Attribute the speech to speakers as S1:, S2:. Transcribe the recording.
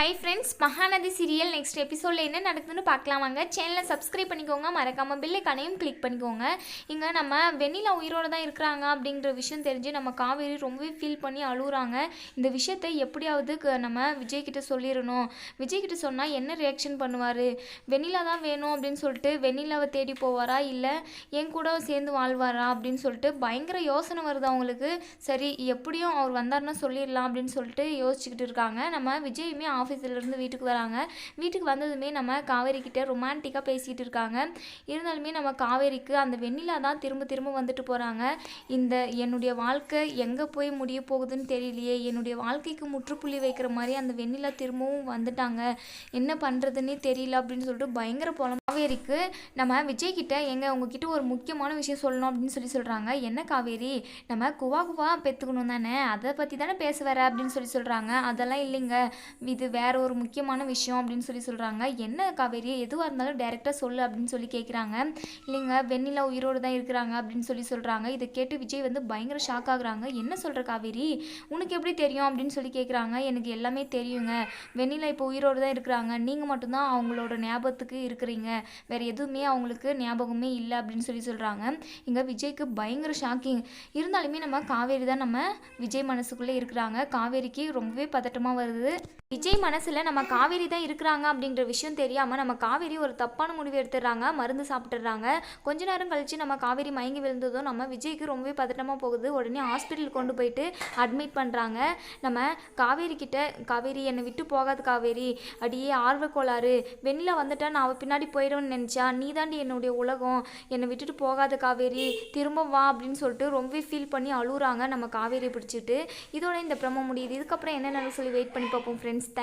S1: Hi friends, Mahanadi serial next எபிசோடில் என்ன நடக்குதுன்னு பார்க்கலாம் வாங்க. சேனலை சப்ஸ்கிரைப் பண்ணிக்கோங்க, மறக்காமல் பெல்லைக்கானையும் கிளிக் பண்ணிக்கோங்க. இங்கே நம்ம வெண்ணிலா உயிரோடு தான் இருக்கிறாங்க அப்படின்ற விஷயம் தெரிஞ்சு நம்ம காவேரி ரொம்பவே ஃபீல் பண்ணி அழுகுறாங்க. இந்த விஷயத்தை எப்படியாவது நம்ம விஜய்கிட்ட சொல்லிடணும். விஜய்கிட்ட சொன்னால் என்ன ரியாக்ஷன் பண்ணுவார், வெண்ணிலா தான் வேணும் அப்படின்னு சொல்லிட்டு வெண்ணிலாவை தேடி போவாரா, இல்லை என் கூட சேர்ந்து வாழ்வாரா அப்படின்னு சொல்லிட்டு பயங்கர யோசனை வருது அவங்களுக்கு. சரி, எப்படியும் அவர் வந்தார்னா சொல்லிடலாம் அப்படின்னு சொல்லிட்டு யோசிச்சுக்கிட்டு இருக்காங்க. நம்ம விஜயுமே ஆஃபீஸிலேருந்து வீட்டுக்கு வராங்க. வீட்டுக்கு வந்ததுமே நம்ம காவேரி கிட்ட ரொமான்டிக்காக பேசிகிட்டு இருக்காங்க. இருந்தாலுமே நம்ம காவேரிக்கு அந்த வெண்ணிலா தான் திரும்ப திரும்ப வந்துட்டு போகிறாங்க. என்னுடைய வாழ்க்கை எங்கே போய் முடிய போகுதுன்னு தெரியலையே, என்னுடைய வாழ்க்கைக்கு முற்றுப்புள்ளி வைக்கிற மாதிரி அந்த வெண்ணிலா திரும்பவும் வந்துட்டாங்க, என்ன பண்ணுறதுன்னே தெரியல அப்படின்னு சொல்லிட்டு பயங்கர காவேரிக்கு நம்ம விஜய்கிட்ட உங்ககிட்ட ஒரு முக்கியமான விஷயம் சொல்லணும் அப்படின்னு சொல்கிறாங்க. என்ன காவேரி, நம்ம குவா பெற்றுக்கணும் தானே, அதை பற்றி தானே பேச வர அப்படின்னு சொல்கிறாங்க. அதெல்லாம் இல்லைங்க, இது வேற ஒரு முக்கியமான விஷயம் அப்படின்னு சொல்கிறாங்க. என்ன காவேரி, எதுவாக இருந்தாலும் டைரெக்டாக சொல்லு அப்படின்னு கேட்குறாங்க. இல்லைங்க, வெண்ணிலா உயிரோடு தான் இருக்கிறாங்க அப்படின்னு சொல்கிறாங்க. இதை கேட்டு விஜய் பயங்கர ஷாக் ஆகுறாங்க. என்ன சொல்கிற காவேரி, உனக்கு எப்படி தெரியும் அப்படின்னு கேட்குறாங்க. எனக்கு எல்லாமே தெரியுங்க, வெண்ணிலா இப்போ உயிரோடு தான் இருக்கிறாங்க, நீங்கள் மட்டும்தான் அவங்களோட ஞாபகத்துக்கு இருக்கிறீங்க, வேறு எதுவுமே அவங்களுக்கு ஞாபகமே இல்லை அப்படின்னு சொல்கிறாங்க. இங்கே விஜய்க்கு பயங்கர ஷாக்கிங். இருந்தாலுமே நம்ம காவேரி தான் நம்ம விஜய் மனசுக்குள்ளே இருக்கிறாங்க. காவேரிக்கு ரொம்பவே பதட்டமாக வருது. விஜய் மனசில் நம்ம காவேரி தான் இருக்கிறாங்க அப்படின்ற விஷயம் தெரியாமல் நம்ம காவேரி ஒரு தப்பான முடிவு எடுத்துடுறாங்க, மருந்து சாப்பிட்டுறாங்க. கொஞ்ச நேரம் கழித்து நம்ம காவேரி மயங்கி விழுந்ததும் நம்ம விஜய்க்கு ரொம்பவே பதட்டமாக போகுது. உடனே ஹாஸ்பிட்டல் கொண்டு போயிட்டு அட்மிட் பண்ணுறாங்க. நம்ம காவேரி கிட்ட, காவேரி என்னை விட்டு போகாது காவேரி, அடியே ஆர்வக்கோளாறு, வெண்ணிலா வந்துட்டா நான் அவள் பின்னாடி போயிடுவேன்னு நினச்சா, நீ தாண்டி என்னுடைய உலகம், என்னை விட்டுட்டு போகாத காவேரி, திரும்ப வா அப்படின்னு சொல்லிட்டு ரொம்பவே ஃபீல் பண்ணி அழுகுறாங்க நம்ம காவேரியை பிடிச்சிட்டு. இதோட இந்த ப்ரோமோ முடியுது. இதுக்கப்புறம் என்ன சொல்லி வெயிட் பண்ணி பார்ப்போம் ஃப்ரெண்ட்ஸ்.